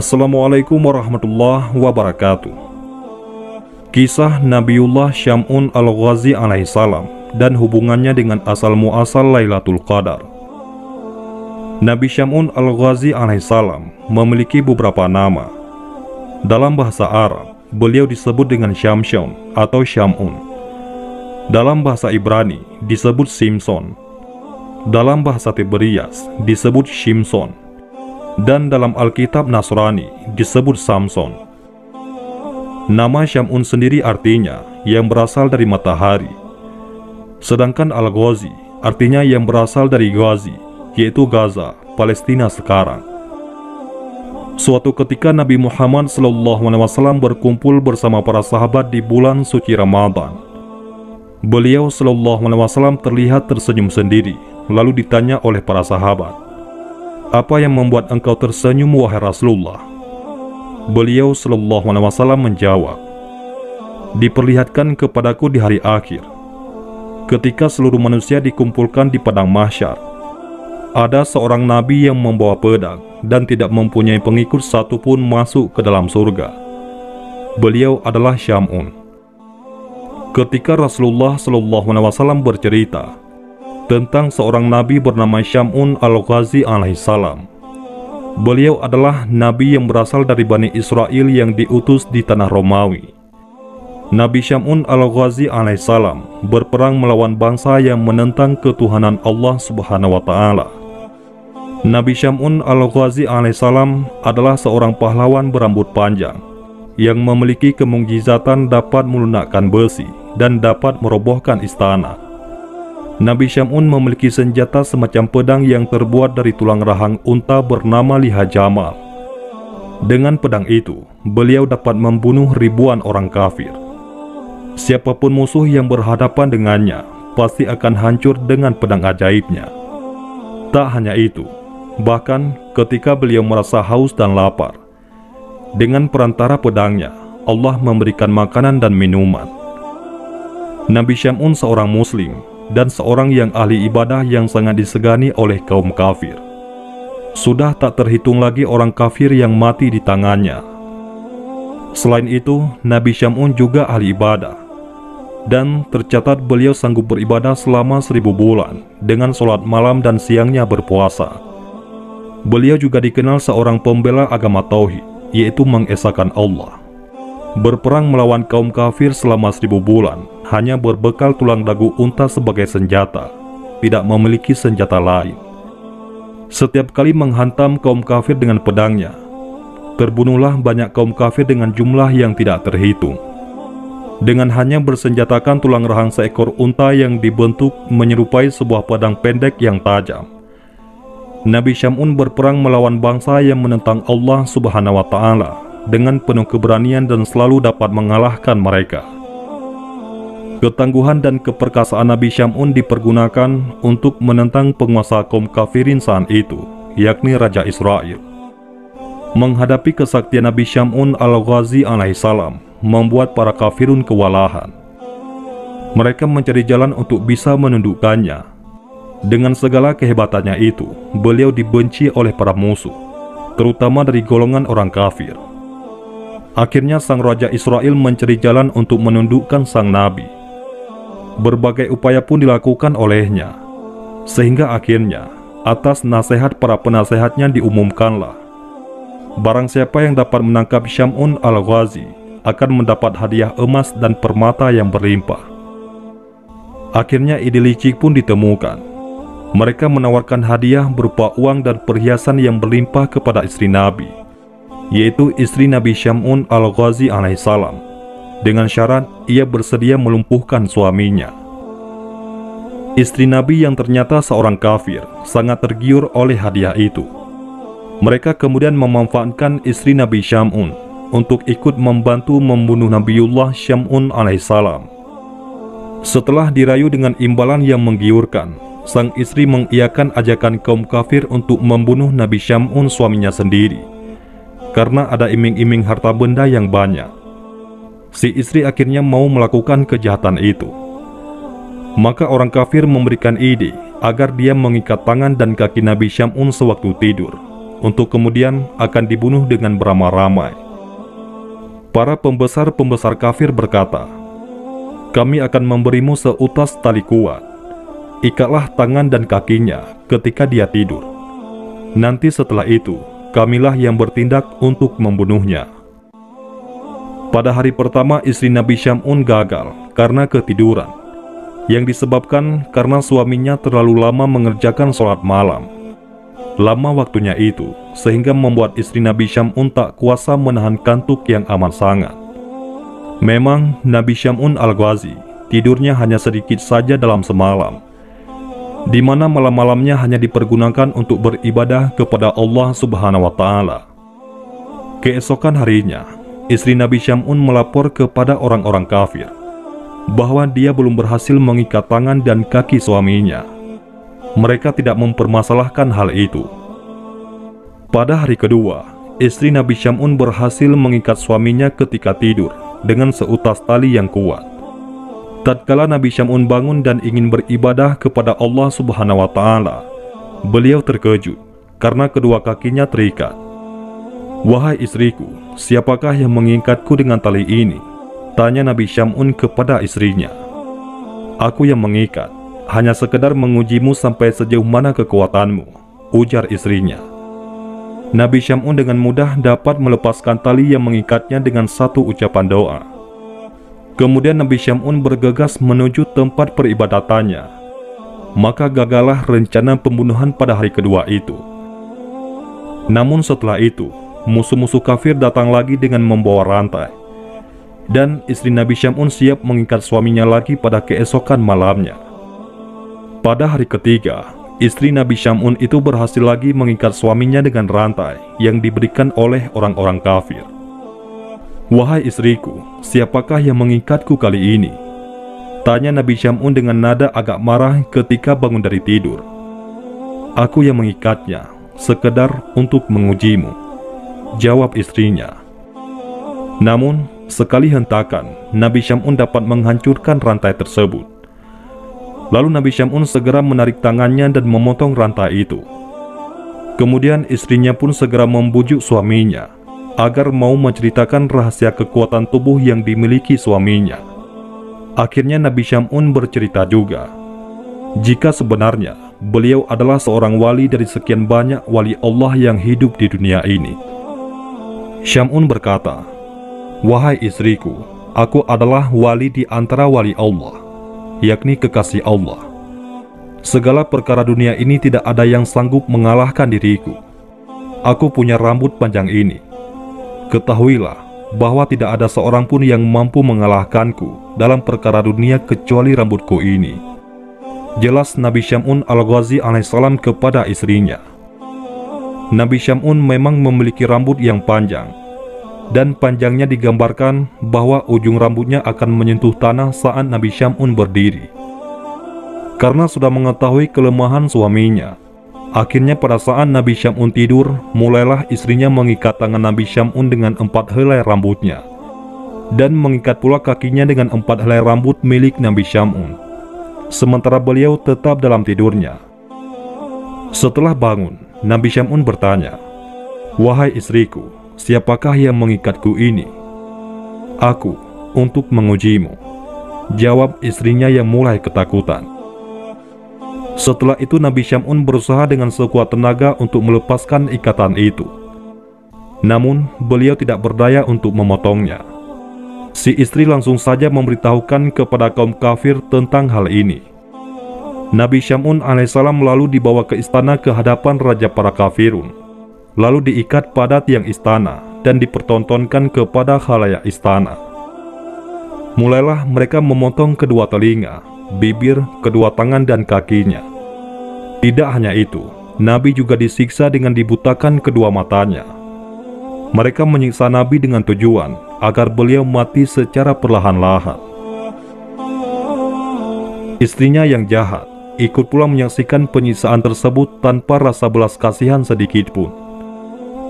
Assalamualaikum warahmatullahi wabarakatuh. Kisah Nabiullah Syam'un al-Ghazi alaihissalam dan hubungannya dengan asal-muasal Lailatul Qadar. Nabi Syam'un al-Ghazi alaihissalam memiliki beberapa nama. Dalam bahasa Arab, beliau disebut dengan Syamshon atau Syam'un. Dalam bahasa Ibrani disebut Simson. Dalam bahasa Tiberiyas disebut Shimson. Dan dalam Alkitab Nasrani disebut Samson. Nama Syam'un sendiri artinya yang berasal dari matahari. Sedangkan Al-Ghazi artinya yang berasal dari Ghazi, yaitu Gaza, Palestina sekarang. Suatu ketika Nabi Muhammad SAW berkumpul bersama para sahabat di bulan suci Ramadan. Beliau SAW terlihat tersenyum sendiri, lalu ditanya oleh para sahabat, "Apa yang membuat engkau tersenyum, wahai Rasulullah?" Beliau SAW menjawab, "Diperlihatkan kepadaku di hari akhir, ketika seluruh manusia dikumpulkan di padang mahsyar, ada seorang nabi yang membawa pedang dan tidak mempunyai pengikut satupun masuk ke dalam surga. Beliau adalah Syam'un." Ketika Rasulullah SAW bercerita tentang seorang nabi bernama Syam'un al-Ghazi alaihissalam, beliau adalah nabi yang berasal dari Bani Israel yang diutus di tanah Romawi. Nabi Syam'un al-Ghazi alaihissalam berperang melawan bangsa yang menentang ketuhanan Allah Subhanahu wa Ta'ala. Nabi Syam'un al-Ghazi alaihissalam adalah seorang pahlawan berambut panjang yang memiliki kemukjizatan dapat melunakkan besi dan dapat merobohkan istana. Nabi Syam'un memiliki senjata semacam pedang yang terbuat dari tulang rahang unta bernama liha jamal. Dengan pedang itu, beliau dapat membunuh ribuan orang kafir. Siapapun musuh yang berhadapan dengannya pasti akan hancur dengan pedang ajaibnya. Tak hanya itu, bahkan ketika beliau merasa haus dan lapar, dengan perantara pedangnya, Allah memberikan makanan dan minuman. Nabi Syam'un seorang muslim dan seorang yang ahli ibadah yang sangat disegani oleh kaum kafir. Sudah tak terhitung lagi orang kafir yang mati di tangannya. Selain itu, Nabi Syam'un juga ahli ibadah, dan tercatat beliau sanggup beribadah selama 1000 bulan dengan sholat malam dan siangnya berpuasa. Beliau juga dikenal seorang pembela agama tauhid, yaitu mengesahkan Allah. Berperang melawan kaum kafir selama 1000 bulan hanya berbekal tulang dagu unta sebagai senjata, tidak memiliki senjata lain. Setiap kali menghantam kaum kafir dengan pedangnya, terbunuhlah banyak kaum kafir dengan jumlah yang tidak terhitung. Dengan hanya bersenjatakan tulang rahang seekor unta yang dibentuk menyerupai sebuah pedang pendek yang tajam, Nabi Syam'un berperang melawan bangsa yang menentang Allah Subhanahu wa Ta'ala dengan penuh keberanian dan selalu dapat mengalahkan mereka. Ketangguhan dan keperkasaan Nabi Syam'un dipergunakan untuk menentang penguasa kaum kafirin saat itu, yakni Raja Israel. Menghadapi kesaktian Nabi Syam'un al-Ghazi alaihissalam membuat para kafirun kewalahan. Mereka mencari jalan untuk bisa menundukkannya. Dengan segala kehebatannya itu, beliau dibenci oleh para musuh, terutama dari golongan orang kafir. Akhirnya sang Raja Israel mencari jalan untuk menundukkan sang Nabi. Berbagai upaya pun dilakukan olehnya, sehingga akhirnya atas nasihat para penasehatnya diumumkanlah, barang siapa yang dapat menangkap Syam'un al-Ghazi akan mendapat hadiah emas dan permata yang berlimpah. Akhirnya ide licik pun ditemukan. Mereka menawarkan hadiah berupa uang dan perhiasan yang berlimpah kepada istri Nabi, yaitu istri Nabi Syam'un al-Ghazi alaihissalam, dengan syarat ia bersedia melumpuhkan suaminya. Istri Nabi yang ternyata seorang kafir sangat tergiur oleh hadiah itu. Mereka kemudian memanfaatkan istri Nabi Syam'un untuk ikut membantu membunuh Nabiullah Syam'un alaihissalam. Setelah dirayu dengan imbalan yang menggiurkan, sang istri mengiyakan ajakan kaum kafir untuk membunuh Nabi Syam'un suaminya sendiri, karena ada iming-iming harta benda yang banyak. Si istri akhirnya mau melakukan kejahatan itu. Maka orang kafir memberikan ide agar dia mengikat tangan dan kaki Nabi Syam'un sewaktu tidur, untuk kemudian akan dibunuh dengan beramai-ramai. Para pembesar-pembesar kafir berkata, "Kami akan memberimu seutas tali kuat. Ikatlah tangan dan kakinya ketika dia tidur. Nanti setelah itu, kamilah yang bertindak untuk membunuhnya." Pada hari pertama, istri Nabi Syam'un gagal karena ketiduran, yang disebabkan karena suaminya terlalu lama mengerjakan sholat malam. Lama waktunya itu, sehingga membuat istri Nabi Syam'un tak kuasa menahan kantuk yang amat sangat. Memang, Nabi Syam'un Al-Ghazi tidurnya hanya sedikit saja dalam semalam, di mana malam-malamnya hanya dipergunakan untuk beribadah kepada Allah Subhanahu wa Ta'ala. Keesokan harinya, istri Nabi Syam'un melapor kepada orang-orang kafir bahwa dia belum berhasil mengikat tangan dan kaki suaminya. Mereka tidak mempermasalahkan hal itu. Pada hari kedua, istri Nabi Syam'un berhasil mengikat suaminya ketika tidur dengan seutas tali yang kuat. Tatkala Nabi Syam'un bangun dan ingin beribadah kepada Allah Subhanahu wa Ta'ala, beliau terkejut karena kedua kakinya terikat. "Wahai istriku, siapakah yang mengikatku dengan tali ini?" tanya Nabi Syam'un kepada istrinya. "Aku yang mengikat, hanya sekedar mengujimu sampai sejauh mana kekuatanmu," ujar istrinya. Nabi Syam'un dengan mudah dapat melepaskan tali yang mengikatnya dengan satu ucapan doa. Kemudian Nabi Syam'un bergegas menuju tempat peribadatannya. Maka gagallah rencana pembunuhan pada hari kedua itu. Namun setelah itu, musuh-musuh kafir datang lagi dengan membawa rantai, dan istri Nabi Syam'un siap mengikat suaminya lagi pada keesokan malamnya. Pada hari ketiga, istri Nabi Syam'un itu berhasil lagi mengikat suaminya dengan rantai yang diberikan oleh orang-orang kafir. "Wahai istriku, siapakah yang mengikatku kali ini?" tanya Nabi Syam'un dengan nada agak marah ketika bangun dari tidur. "Aku yang mengikatnya, sekedar untuk mengujimu," jawab istrinya. Namun, sekali hentakan, Nabi Syam'un dapat menghancurkan rantai tersebut. Lalu Nabi Syam'un segera menarik tangannya dan memotong rantai itu. Kemudian istrinya pun segera membujuk suaminya agar mau menceritakan rahasia kekuatan tubuh yang dimiliki suaminya. Akhirnya Nabi Syam'un bercerita juga, jika sebenarnya beliau adalah seorang wali dari sekian banyak wali Allah yang hidup di dunia ini. Syam'un berkata, "Wahai istriku, aku adalah wali di antara wali Allah, yakni kekasih Allah. Segala perkara dunia ini tidak ada yang sanggup mengalahkan diriku. Aku punya rambut panjang ini. Ketahuilah bahwa tidak ada seorang pun yang mampu mengalahkanku dalam perkara dunia kecuali rambutku ini." Jelas Nabi Syam'un Al-Ghazi alaihissalam kepada istrinya. Nabi Syam'un memang memiliki rambut yang panjang, dan panjangnya digambarkan bahwa ujung rambutnya akan menyentuh tanah saat Nabi Syam'un berdiri. Karena sudah mengetahui kelemahan suaminya, akhirnya pada saat Nabi Syam'un tidur, mulailah istrinya mengikat tangan Nabi Syam'un dengan 4 helai rambutnya, dan mengikat pula kakinya dengan 4 helai rambut milik Nabi Syam'un, sementara beliau tetap dalam tidurnya. Setelah bangun, Nabi Syam'un bertanya, "Wahai istriku, siapakah yang mengikatku ini?" "Aku, untuk mengujimu," jawab istrinya yang mulai ketakutan. Setelah itu Nabi Syam'un berusaha dengan sekuat tenaga untuk melepaskan ikatan itu. Namun beliau tidak berdaya untuk memotongnya. Si istri langsung saja memberitahukan kepada kaum kafir tentang hal ini. Nabi Syam'un alaihissalam lalu dibawa ke istana ke hadapan raja para kafirun, lalu diikat pada tiang istana dan dipertontonkan kepada khalayak istana. Mulailah mereka memotong kedua telinga, bibir, kedua tangan dan kakinya. Tidak hanya itu, Nabi juga disiksa dengan dibutakan kedua matanya. Mereka menyiksa Nabi dengan tujuan agar beliau mati secara perlahan-lahan. Istrinya yang jahat ikut pula menyaksikan penyiksaan tersebut tanpa rasa belas kasihan sedikit pun.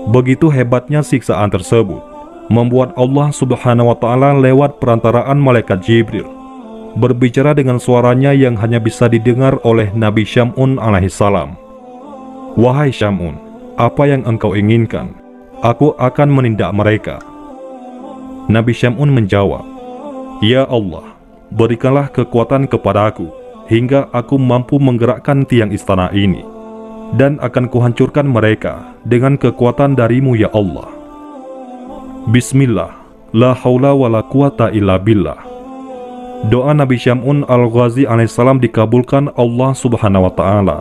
Begitu hebatnya siksaan tersebut, membuat Allah Subhanahu wa Ta'ala lewat perantaraan malaikat Jibril berbicara dengan suaranya yang hanya bisa didengar oleh Nabi Syam'un alaihissalam. "Wahai Syam'un, apa yang engkau inginkan, aku akan menindak mereka." Nabi Syam'un menjawab, "Ya Allah, berikanlah kekuatan kepadaku hingga aku mampu menggerakkan tiang istana ini, dan akan kuhancurkan mereka dengan kekuatan darimu ya Allah." Bismillah, la haula wa la quwata illa billah. Doa Nabi Syam'un al-Ghazi alaihissalam dikabulkan Allah subhanahu wa ta'ala.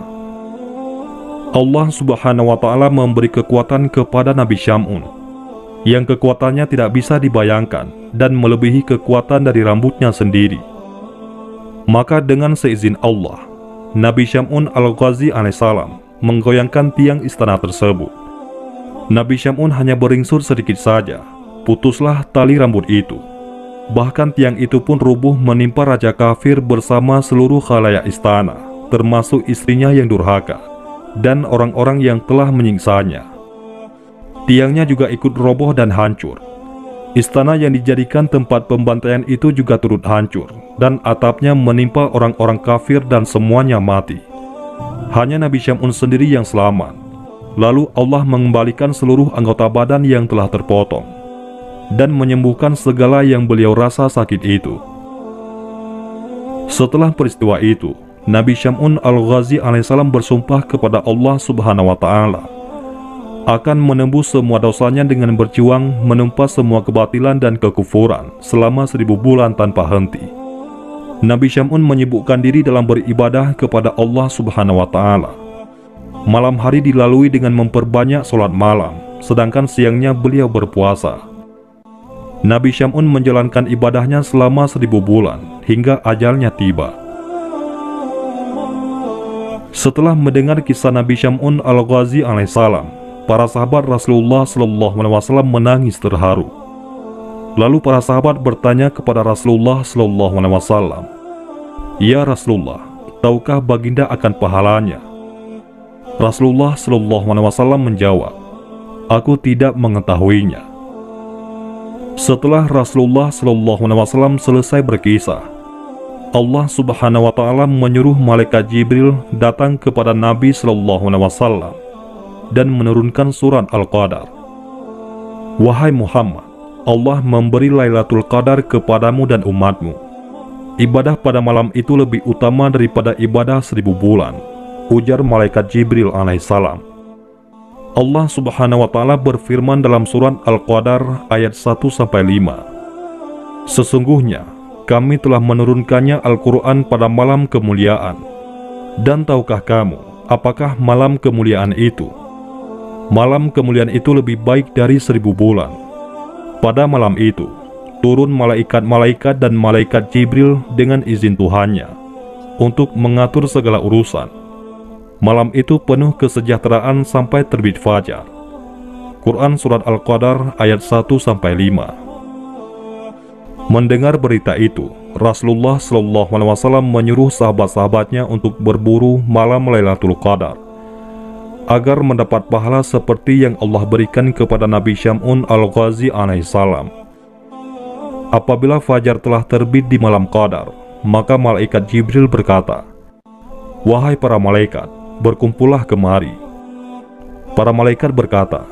Allah subhanahu wa ta'ala memberi kekuatan kepada Nabi Syam'un, yang kekuatannya tidak bisa dibayangkan dan melebihi kekuatan dari rambutnya sendiri. Maka dengan seizin Allah, Nabi Syam'un al-Ghazi alaihissalam menggoyangkan tiang istana tersebut. Nabi Syam'un hanya beringsur sedikit saja, putuslah tali rambut itu. Bahkan tiang itu pun rubuh menimpa raja kafir bersama seluruh khalayak istana, termasuk istrinya yang durhaka dan orang-orang yang telah menyiksanya. Tiangnya juga ikut roboh dan hancur. Istana yang dijadikan tempat pembantaian itu juga turut hancur, dan atapnya menimpa orang-orang kafir dan semuanya mati. Hanya Nabi Syam'un sendiri yang selamat. Lalu Allah mengembalikan seluruh anggota badan yang telah terpotong dan menyembuhkan segala yang beliau rasa sakit itu. Setelah peristiwa itu, Nabi Syam'un al-Ghazi alaihissalam bersumpah kepada Allah subhanahu wa ta'ala akan menembus semua dosanya dengan berjuang menumpas semua kebatilan dan kekufuran selama 1000 bulan tanpa henti. Nabi Syam'un menyibukkan diri dalam beribadah kepada Allah subhanahu wa ta'ala. Malam hari dilalui dengan memperbanyak sholat malam, sedangkan siangnya beliau berpuasa. Nabi Syam'un menjalankan ibadahnya selama 1000 bulan, hingga ajalnya tiba. Setelah mendengar kisah Nabi Syam'un al-Ghazi alaihissalam, para sahabat Rasulullah SAW menangis terharu. Lalu para sahabat bertanya kepada Rasulullah SAW, "Ya Rasulullah, tahukah baginda akan pahalanya?" Rasulullah SAW menjawab, "Aku tidak mengetahuinya." Setelah Rasulullah SAW selesai berkisah, Allah subhanahu wa ta'ala menyuruh malaikat Jibril datang kepada Nabi SAW dan menurunkan surat Al-Qadar. "Wahai Muhammad, Allah memberi Lailatul Qadar kepadamu dan umatmu. Ibadah pada malam itu lebih utama daripada ibadah 1000 bulan," ujar malaikat Jibril alaihissalam. Allah subhanahu wa ta'ala berfirman dalam surat Al-Qadar ayat 1-5, "Sesungguhnya kami telah menurunkannya Al-Quran pada malam kemuliaan. Dan tahukah kamu apakah malam kemuliaan itu? Malam kemuliaan itu lebih baik dari 1000 bulan. Pada malam itu turun malaikat-malaikat dan malaikat Jibril dengan izin Tuhannya untuk mengatur segala urusan. Malam itu penuh kesejahteraan sampai terbit fajar." Quran Surat Al-Qadar ayat 1-5. Mendengar berita itu, Rasulullah SAW menyuruh sahabat-sahabatnya untuk berburu malam Lailatul Qadar agar mendapat pahala seperti yang Allah berikan kepada Nabi Syam'un al-Ghazi alaihissalam. Apabila fajar telah terbit di malam Qadar, maka malaikat Jibril berkata, "Wahai para malaikat, berkumpullah kemari." Para malaikat berkata,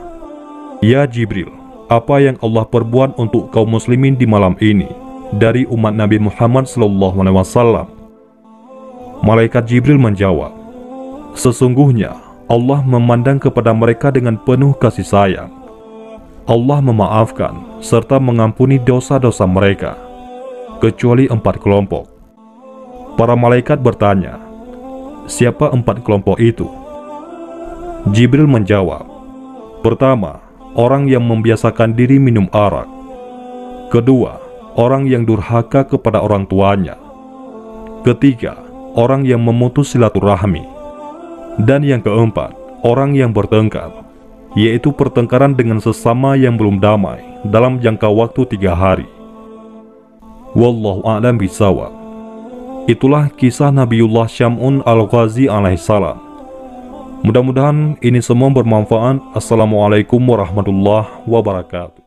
"Ya Jibril, apa yang Allah perbuat untuk kaum muslimin di malam ini dari umat Nabi Muhammad SAW?" Malaikat Jibril menjawab, "Sesungguhnya Allah memandang kepada mereka dengan penuh kasih sayang. Allah memaafkan serta mengampuni dosa-dosa mereka, kecuali 4 kelompok." Para malaikat bertanya, "Siapa 4 kelompok itu?" Jibril menjawab, "Pertama, orang yang membiasakan diri minum arak. Kedua, orang yang durhaka kepada orang tuanya. Ketiga, orang yang memutus silaturahmi. Dan yang keempat, orang yang bertengkar, yaitu pertengkaran dengan sesama yang belum damai dalam jangka waktu 3 hari. Wallahu a'lam bishawab." Itulah kisah Nabiullah Syam'un al-Ghazi alaihissalam. Mudah-mudahan ini semua bermanfaat. Assalamualaikum warahmatullahi wabarakatuh.